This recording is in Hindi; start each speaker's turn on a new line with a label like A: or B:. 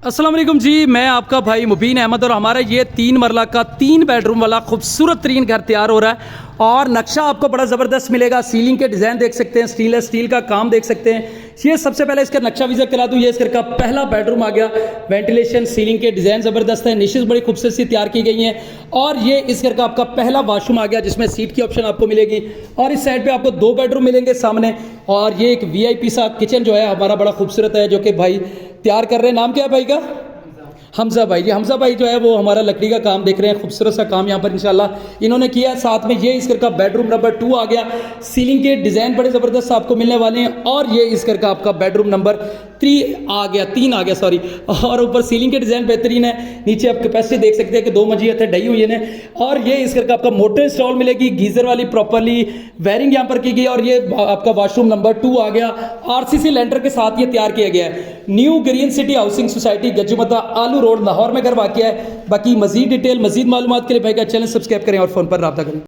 A: अस्सलाम वालेकुम जी, मैं आपका भाई मुबीन अहमद और हमारा ये 3 मरला का 3 बेडरूम वाला खूबसूरत तरीन घर तैयार हो रहा है। और नक्शा आपको बड़ा ज़बरदस्त मिलेगा। सीलिंग के डिज़ाइन देख सकते हैं, स्टेनलेस स्टील का काम देख सकते हैं। ये सबसे पहले इसका नक्शा विजिट करा दूँ। ये इस घर का पहला बेडरूम आ गया। वेंटिलेशन, सीलिंग के डिज़ाइन ज़बरदस्त है, निशेज़ बड़ी खूबसूरत सी तैयार की गई हैं। और ये इस घर का आपका पहला वाशरूम आ गया जिसमें सीट की ऑप्शन आपको मिलेगी। और इस साइड पर आपको 2 बेडरूम मिलेंगे सामने। और ये एक VIP सा किचन जो है हमारा बड़ा खूबसूरत है, जो कि भाई तैयार कर रहे हैं। नाम क्या है भाई का? हमजा भाई। ये हमजा भाई जो है वो हमारा लकड़ी का काम देख रहे हैं, खूबसूरत सा काम यहाँ पर इंशाल्लाह इन्होंने किया है। साथ में ये इस घर का बेडरूम नंबर 2 आ गया। सीलिंग के डिज़ाइन बड़े ज़बरदस्त आपको मिलने वाले हैं। और ये इस घर का आपका बेडरूम नंबर 3 आ गया सॉरी। और ऊपर सीलिंग के डिज़ाइन बेहतरीन है। नीचे आप कैपेसिटी देख सकते हैं कि 2 मंजिल है, ढई हुई है। और ये इस घर का आपका मोटर इंस्टॉल मिलेगी, गीज़र वाली प्रॉपरली वायरिंग यहाँ पर की गई। और ये आपका वाशरूम नंबर 2 आ गया। RCC लेंटर के साथ ये तैयार किया गया है। New green city housing society Gajumata आलू रोड लाहौर में घर वाक़ है। बाकी मजीद डिटेल मजीद मालूमात के लिए भाई का चैनल सब्सक्राइब करें और फ़ोन पर रब्ता करें।